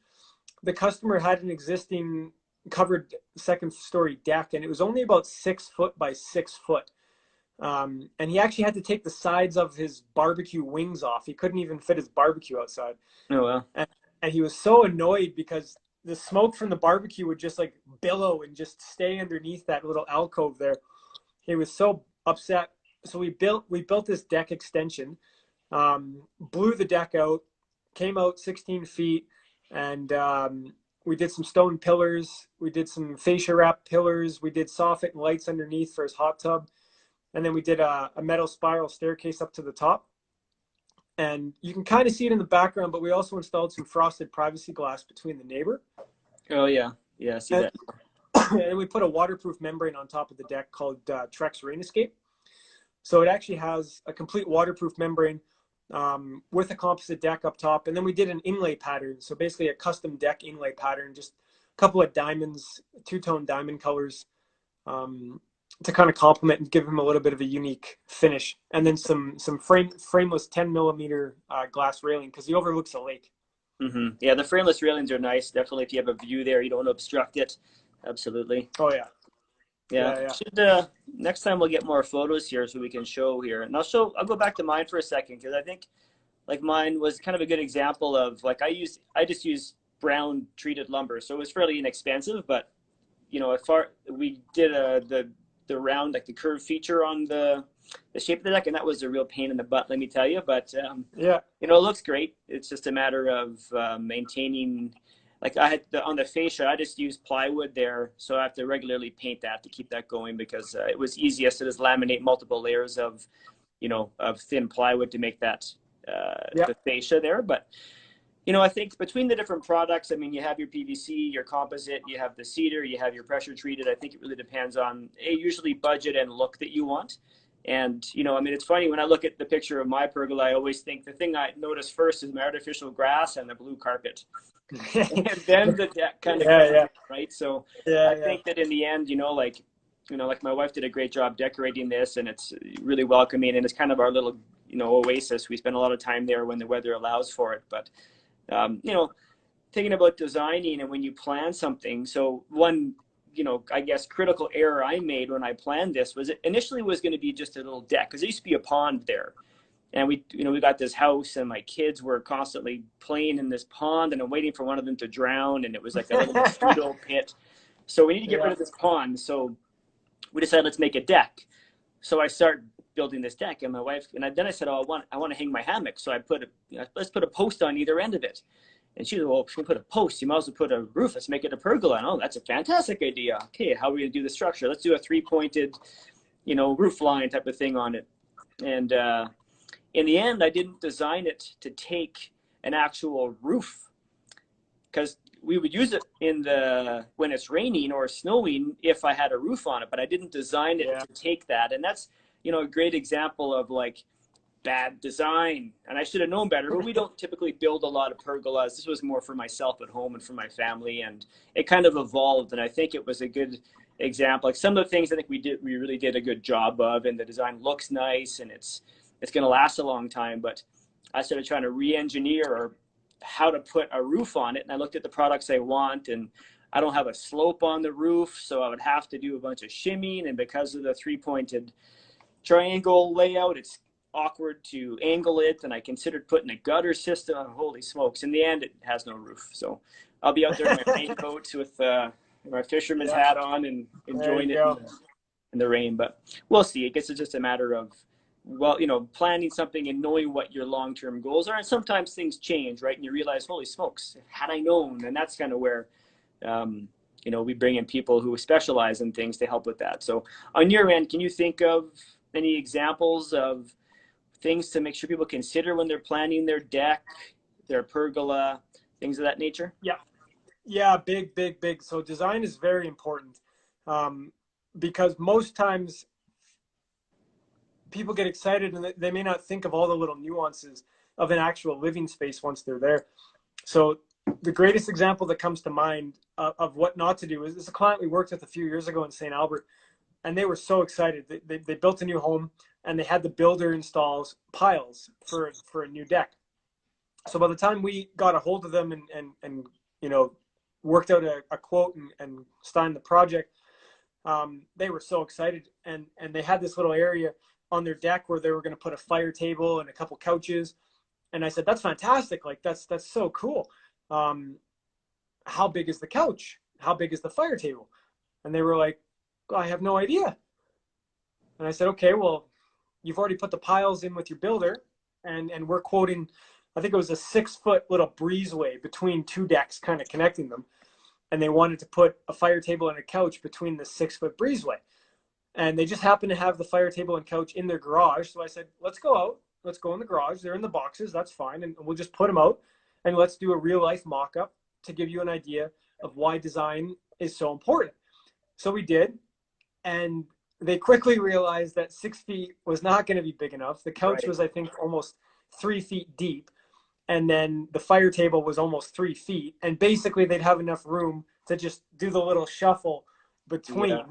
The customer had an existing covered second story deck, and it was only about 6 foot by 6 foot. And he actually had to take the sides of his barbecue wings off. He couldn't even fit his barbecue outside. Oh well. And he was so annoyed because the smoke from the barbecue would just like billow and just stay underneath that little alcove there. He was so upset. So we built this deck extension, blew the deck out, came out 16 feet, and we did some stone pillars. We did some fascia wrap pillars. We did soffit and lights underneath for his hot tub. And then we did a metal spiral staircase up to the top. And you can kind of see it in the background, but we also installed some frosted privacy glass between the neighbor. Oh yeah. Yeah, I see And, that. and we put a waterproof membrane on top of the deck called Trex Rain Escape. So it actually has a complete waterproof membrane with a composite deck up top. And then we did an inlay pattern. So basically a custom deck inlay pattern, just a couple of diamonds, two-tone diamond colors, to kind of complement and give him a little bit of a unique finish. And then some frameless 10 millimeter glass railing because he overlooks a lake. Hmm. Yeah, the frameless railings are nice. Definitely, if you have a view there, you don't want to obstruct it. Absolutely. Oh yeah. Yeah. Yeah. Should next time we'll get more photos here so we can show here. And I'll go back to mine for a second because I think like mine was kind of a good example of like I just use brown treated lumber, so it was fairly inexpensive. But you know, we did the round like the curved feature on the shape of the deck, and that was a real pain in the butt, let me tell you. But Yeah. you know, it looks great. It's just a matter of maintaining. Like I had on the fascia, I just used plywood there, so I have to regularly paint that to keep that going because it was easiest to just laminate multiple layers of, you know, of thin plywood to make that Yeah. the fascia there. But you know, I think between the different products, I mean, you have your PVC, your composite, you have the cedar, you have your pressure treated. I think it really depends on usually budget and look that you want. And, you know, I mean, it's funny when I look at the picture of my pergola, I always think the thing I notice first is my artificial grass and the blue carpet. And then the deck kind of comes in, right? So I Yeah. think that in the end, you know, like my wife did a great job decorating this, and it's really welcoming, and it's kind of our little, you know, oasis. We spend a lot of time there when the weather allows for it. But you know, thinking about designing and when you plan something, so one, you know, I guess critical error I made when I planned this was it initially was going to be just a little deck because there used to be a pond there. And we, you know, we got this house and my kids were constantly playing in this pond and I'm waiting for one of them to drown. And it was like a little mosquito pit. So we need to get rid of this pond. So we decided, let's make a deck. So I started building this deck and my wife, and then I said, oh, I want to hang my hammock. So I put let's put a post on either end of it. And she said, well, if we put a post, you might as well put a roof. Let's make it a pergola. And, oh, that's a fantastic idea. Okay, how are we going to do the structure? Let's do a 3-pointed, you know, roof line type of thing on it. And in the end, I didn't design it to take an actual roof because we would use it when it's raining or snowing if I had a roof on it, but I didn't design it to take that. And that's, you know, a great example of like bad design. And I should have known better, but we don't typically build a lot of pergolas. This was more for myself at home and for my family. And it kind of evolved. And I think it was a good example. Like some of the things I think we really did a good job of, and the design looks nice and it's going to last a long time. But I started trying to re-engineer or how to put a roof on it. And I looked at the products I want, and I don't have a slope on the roof, so I would have to do a bunch of shimming. And because of the three-pointed triangle layout, it's awkward to angle it. And I considered putting a gutter system. Oh, holy smokes. In the end, it has no roof. So I'll be out there in my raincoat with my fisherman's hat on and enjoying it in the rain. But we'll see. I guess it's just a matter of, well, planning something and knowing what your long-term goals are. And sometimes things change, right? And you realize, holy smokes, had I known. And that's kind of where, we bring in people who specialize in things to help with that. So on your end, can you think of any examples of things to make sure people consider when they're planning their deck, their pergola, things of that nature? Yeah, big. So design is very important, because most times people get excited and they may not think of all the little nuances of an actual living space once they're there. So the greatest example that comes to mind of what not to do is a client we worked with a few years ago in St. Albert, and they were so excited. They built a new home, and they had the builder install piles for a new deck. So by the time we got a hold of them and worked out a quote and signed the project, they were so excited, and they had this little area on their deck where they were going to put a fire table and a couple couches. And I said, that's fantastic. Like that's so cool. How big is the couch? How big is the fire table? And they were like, well, I have no idea. And I said, okay, well, you've already put the piles in with your builder, and we're quoting, I think it was a 6-foot little breezeway between two decks kind of connecting them. And they wanted to put a fire table and a couch between the 6-foot breezeway. And they just happened to have the fire table and couch in their garage. So I said, let's go out. Let's go in the garage. They're in the boxes. That's fine. And we'll just put them out. And let's do a real life mock-up to give you an idea of why design is so important. So we did. And they quickly realized that 6 feet was not going to be big enough. The couch was, I think, almost 3 feet deep. And then the fire table was almost 3 feet. And basically they'd have enough room to just do the little shuffle between. Yeah.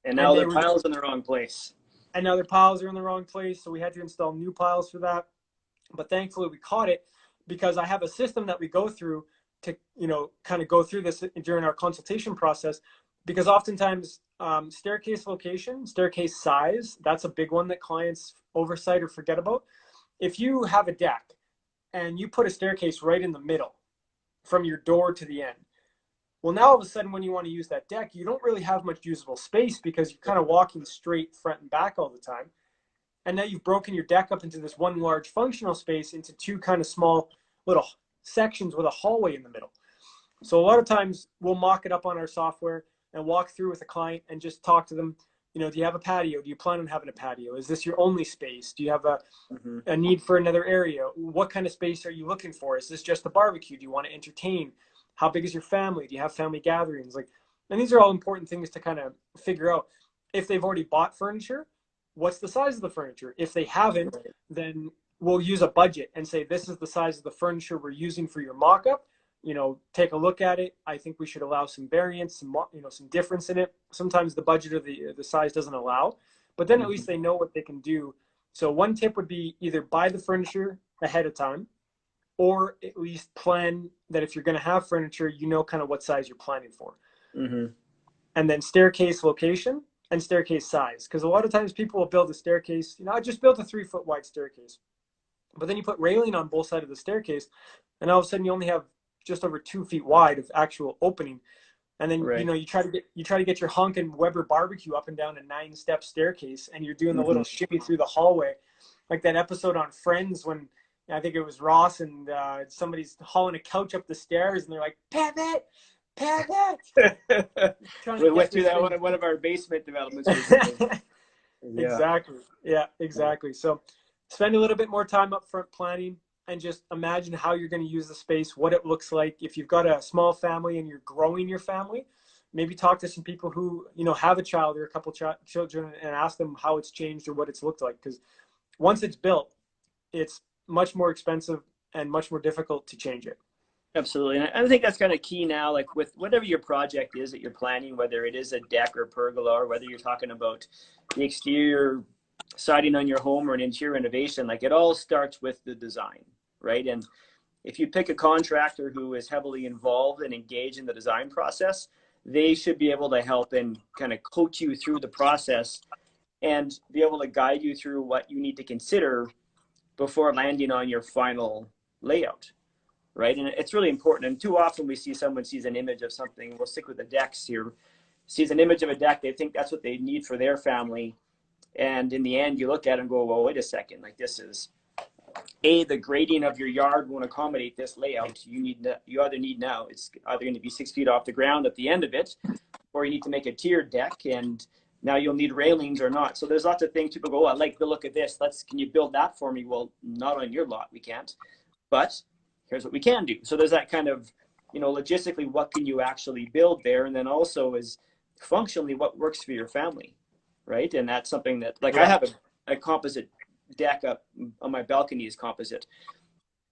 And now their piles in the wrong place. And now their piles are in the wrong place. So we had to install new piles for that. But thankfully we caught it, because I have a system that we go through to, kind of go through this during our consultation process. Because oftentimes staircase location, staircase size, that's a big one that clients oversight or forget about. If you have a deck and you put a staircase right in the middle from your door to the end, well, now all of a sudden when you want to use that deck, you don't really have much usable space, because you're kind of walking straight front and back all the time. And now you've broken your deck up into this one large functional space into two kind of small little sections with a hallway in the middle. So a lot of times we'll mock it up on our software and walk through with a client and just talk to them. Do you have a patio? Do you plan on having a patio? Is this your only space? Do you have a need for another area? What kind of space are you looking for? Is this just a barbecue? Do you want to entertain? How big is your family? Do you have family gatherings? And these are all important things to kind of figure out. If they've already bought furniture, what's the size of the furniture? If they haven't, then we'll use a budget and say, this is the size of the furniture we're using for your mock-up. Take a look at it. I think we should allow some variance, some difference in it. Sometimes the budget or the size doesn't allow, but then at least they know what they can do. So one tip would be either buy the furniture ahead of time, or at least plan that if you're going to have furniture, kind of what size you're planning for. And then staircase location and staircase size. Because a lot of times people will build a staircase, I just built a 3-foot wide staircase. But then you put railing on both sides of the staircase, and all of a sudden you only have just over 2 feet wide of actual opening. And then, you try to get your Hunk and Weber barbecue up and down a 9-step staircase, and you're doing the little shimmy through the hallway. Like that episode on Friends when I think it was Ross and somebody's hauling a couch up the stairs, and they're like, pivot. We went through that one of our basement developments. Exactly. Yeah, exactly. So spend a little bit more time up front planning, and just imagine how you're going to use the space, what it looks like. If you've got a small family and you're growing your family, maybe talk to some people who, have a child or a couple children, and ask them how it's changed or what it's looked like. Because once it's built, it's much more expensive and much more difficult to change it. Absolutely. And I think that's kind of key now, like with whatever your project is that you're planning, whether it is a deck or pergola, or whether you're talking about the exterior siding on your home or an interior renovation, like it all starts with the design. right? And if you pick a contractor who is heavily involved and engaged in the design process, they should be able to help and kind of coach you through the process and be able to guide you through what you need to consider before landing on your final layout, right? And it's really important. And too often we see someone sees an image of something, we'll stick with the decks here, sees an image of a deck, they think that's what they need for their family. And in the end, you look at it and go, well, wait a second, like this is, the grading of your yard won't accommodate this layout. You either need now, it's either going to be 6 feet off the ground at the end of it, or you need to make a tiered deck, and now you'll need railings or not. So there's lots of things people go, oh, I like the look of this. Can you build that for me? Well, not on your lot, we can't. But here's what we can do. So there's that kind of, logistically, what can you actually build there? And then also is functionally what works for your family, right? And that's something that, like, I have a composite deck up on my balcony is composite,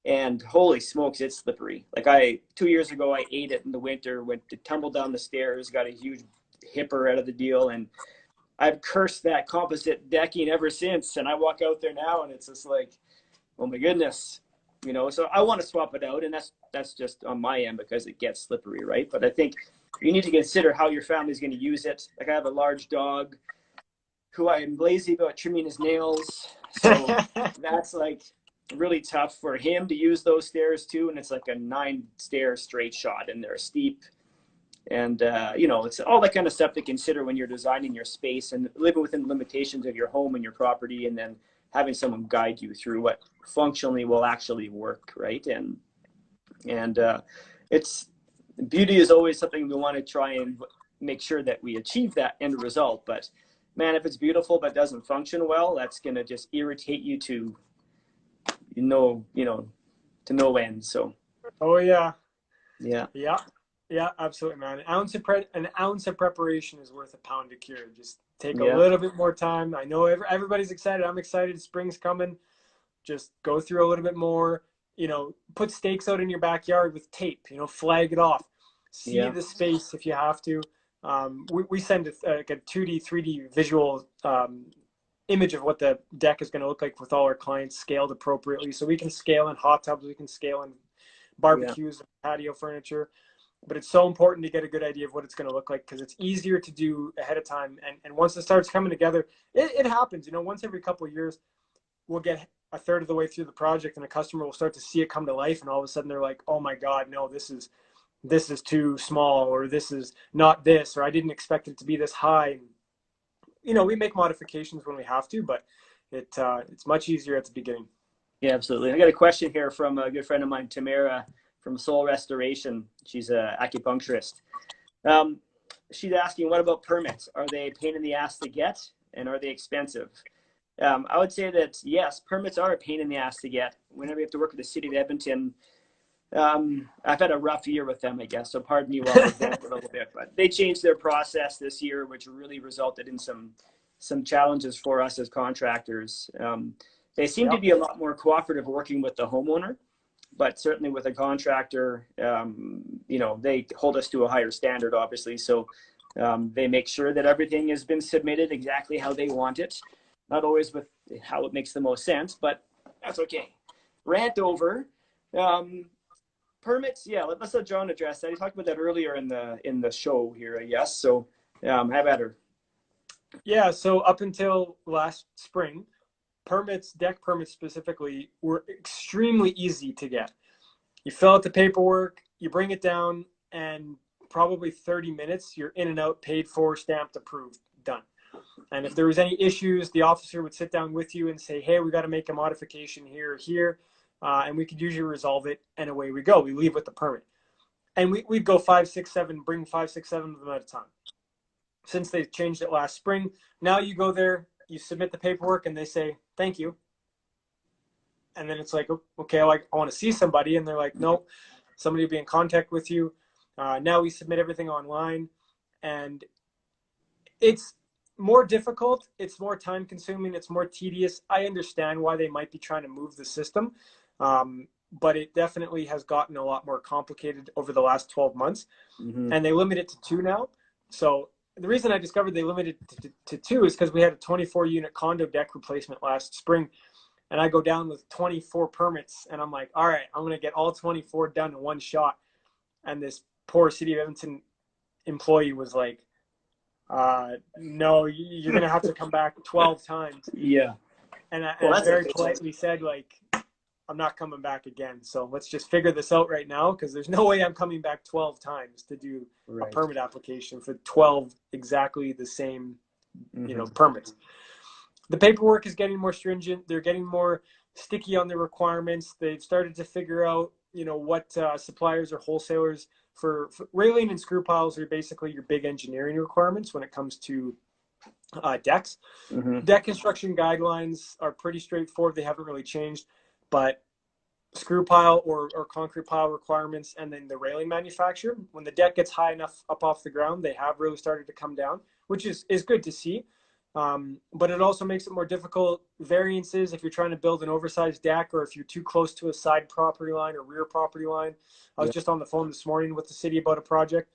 and holy smokes, it's slippery. Like 2 years ago, I ate it in the winter, went to tumble down the stairs, got a huge hipper out of the deal, and I've cursed that composite decking ever since. And I walk out there now and it's just like, oh my goodness, so I want to swap it out. And that's just on my end because it gets slippery, right? But I think you need to consider how your family's going to use it. Like, I have a large dog who I'm lazy about trimming his nails. So that's like really tough for him to use those stairs too. And it's like a 9-stair straight shot, and they're steep. And, it's all that kind of stuff to consider when you're designing your space and living within the limitations of your home and your property, and then having someone guide you through what functionally will actually work, right? And it's beauty is always something we want to try and make sure that we achieve that end result. But man, if it's beautiful but doesn't function well, that's going to just irritate you to no end. So. Oh yeah. Yeah. Yeah. Yeah, absolutely, man. An ounce of preparation is worth a pound of cure. Just take a little bit more time. I know everybody's excited. I'm excited. Spring's coming. Just go through a little bit more. Put stakes out in your backyard with tape. Flag it off. See the space if you have to. We send a 2D, 3D visual image of what the deck is going to look like with all our clients, scaled appropriately. So we can scale in hot tubs. We can scale in barbecues, and patio furniture. But it's so important to get a good idea of what it's going to look like, because it's easier to do ahead of time. And once it starts coming together, it happens. Once every couple of years, we'll get a third of the way through the project and a customer will start to see it come to life. And all of a sudden they're like, oh my God, no, this is too small, or this is not this, or I didn't expect it to be this high. We make modifications when we have to, but it's much easier at the beginning. Yeah, absolutely. I got a question here from a good friend of mine, Tamara, from Soul Restoration. She's an acupuncturist. She's asking, what about permits? Are they a pain in the ass to get, and are they expensive? I would say that yes, permits are a pain in the ass to get. Whenever you have to work with the city of Edmonton, I've had a rough year with them, I guess. So pardon me while I vent a little bit, but they changed their process this year, which really resulted in some challenges for us as contractors. They seem to be a lot more cooperative working with the homeowner. But certainly with a contractor, they hold us to a higher standard, obviously. So they make sure that everything has been submitted exactly how they want it. Not always with how it makes the most sense, but that's okay. Rant over. Permits, let's let Jon address that. He talked about that earlier in the show here, I guess. So have at her. Yeah, so up until last spring, deck permits specifically, were extremely easy to get. You fill out the paperwork, you bring it down, and probably 30 minutes, you're in and out, paid for, stamped, approved, done. And if there was any issues, the officer would sit down with you and say, hey, we got to make a modification here or here, and we could usually resolve it, and away we go. We leave with the permit. And we'd go 5, 6, 7, bring 5, 6, 7 of them at a time. Since they changed it last spring, now you go there, you submit the paperwork, and they say, thank you. And then it's like, okay, I want to see somebody. And they're like, no, somebody will be in contact with you. Now we submit everything online. And it's more difficult. It's more time consuming. It's more tedious. I understand why they might be trying to move the system. But it definitely has gotten a lot more complicated over the last 12 months. Mm-hmm. And they limit it to 2 now. So the reason I discovered they limited to 2 is because we had a 24-unit condo deck replacement last spring, and I go down with 24 permits, and I'm like, all right, I'm going to get all 24 done in one shot. And this poor City of Edmonton employee was like, no, you're going to have to come back 12 times. Yeah. And Well, I that's very efficient. politely said, like, I'm not coming back again. So let's just figure this out right now, because there's no way I'm coming back 12 times to do a Right. permit application for 12 exactly the same, permits. The paperwork is getting more stringent. They're getting more sticky on the requirements. They've started to figure out, what suppliers or wholesalers for railing and screw piles are basically your big engineering requirements when it comes to decks. Deck construction guidelines are pretty straightforward. They haven't really changed, but screw pile or concrete pile requirements, and then the railing manufacturer, when the deck gets high enough up off the ground, they have really started to come down, which is good to see. But it also makes it more difficult. Variances, if you're trying to build an oversized deck, or if you're too close to a side property line or rear property line. I was just on the phone this morning with the city about a project.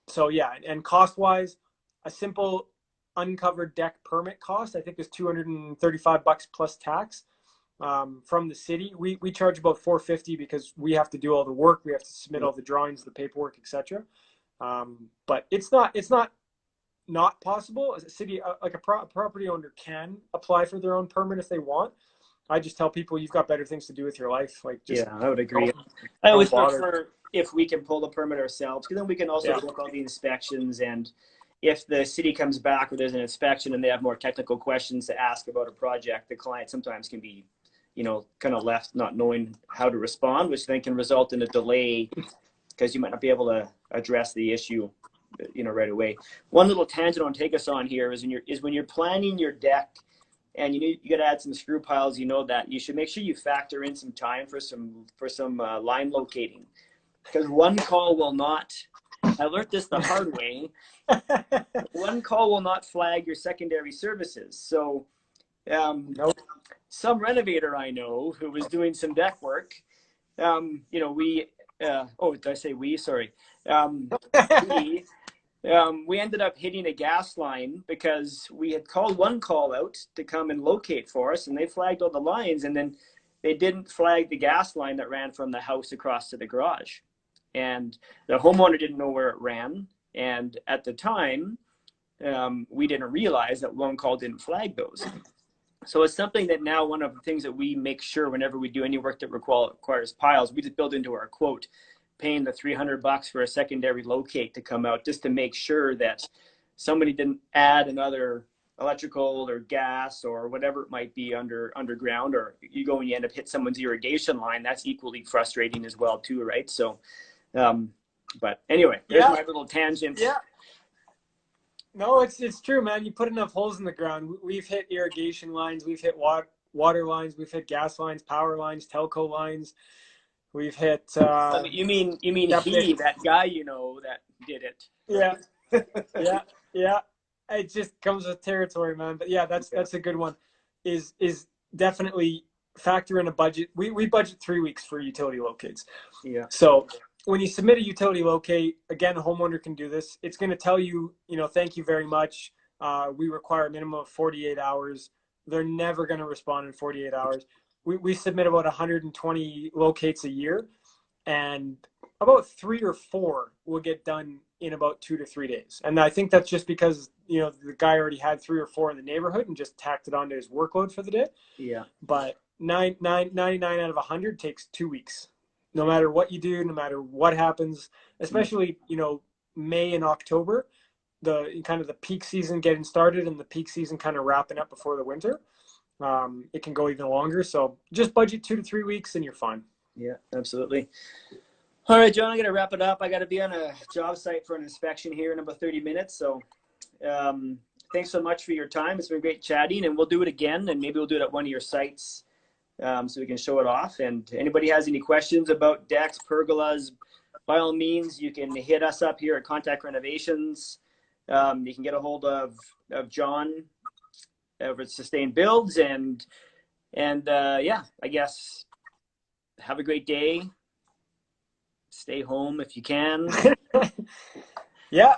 So yeah, and cost wise, a simple uncovered deck permit cost, I think, is $235 plus tax. From the city, we charge about $450 because we have to do all the work. We have to submit all the drawings, the paperwork, etc. But it's not possible. As a city, like a property owner can apply for their own permit if they want. I just tell people, you've got better things to do with your life. Like, just I would agree. I always bother. prefer if we can pull the permit ourselves, because then we can also book all the inspections. And if the city comes back or there's an inspection and they have more technical questions to ask about a project, the client sometimes can be, kind of left not knowing how to respond, which then can result in a delay because you might not be able to address the issue, right away. One little tangent I want to take us on here is when you're planning your deck and you got to add some screw piles, that you should make sure you factor in some time for some line locating, because one call will not. I learned this the hard way. One call will not flag your secondary services. So, some renovator I know who was doing some deck work, we. Did I say we? Sorry. We ended up hitting a gas line because we had called one call out to come and locate for us, and they flagged all the lines, and then they didn't flag the gas line that ran from the house across to the garage. And the homeowner didn't know where it ran. And at the time, we didn't realize that one call didn't flag those. So it's something that now, one of the things that we make sure whenever we do any work that requires piles, we just build into our quote, paying the $300 for a secondary locate to come out, just to make sure that somebody didn't add another electrical or gas or whatever it might be underground, or you go and you end up hit someone's irrigation line. That's equally frustrating as well too, right? So, but anyway, there's my little tangent. Yeah. No, it's true, man. You put enough holes in the ground. We've hit irrigation lines. We've hit water lines. We've hit gas lines, power lines, telco lines. We've hit. You mean that guy that did it? Yeah, yeah. It just comes with territory, man. But yeah, that's a good one. Is definitely factor in a budget. We budget 3 weeks for utility locates. Yeah. So when you submit a utility locate, again, a homeowner can do this. It's going to tell you, thank you very much. We require a minimum of 48 hours. They're never going to respond in 48 hours. We submit about 120 locates a year, and about 3 or 4 will get done in about 2 to 3 days. And I think that's just because, the guy already had 3 or 4 in the neighborhood and just tacked it onto his workload for the day. Yeah. But 99 out of 100 takes 2 weeks. No matter what you do, no matter what happens, especially, May and October, the kind of the peak season getting started and the peak season kind of wrapping up before the winter. It can go even longer. So just budget 2 to 3 weeks and you're fine. Yeah, absolutely. All right, John, I'm going to wrap it up. I got to be on a job site for an inspection here in about 30 minutes. So thanks so much for your time. It's been great chatting, and we'll do it again, and maybe we'll do it at one of your sites so we can show it off. And anybody has any questions about decks, pergolas, by all means, you can hit us up here at Contact Renovations. You can get a hold of John over at Sustained Builds, and I guess have a great day. Stay home if you can. Yeah.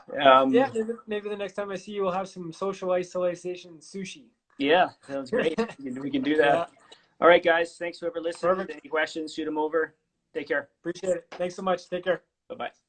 Maybe the next time I see you, we'll have some social isolation sushi. Yeah, sounds great. We can do that. Yeah, All right, guys. Thanks whoever listened. perfect. Any questions, shoot them over. Take care. Appreciate it. Thanks so much. Take care. Bye-bye.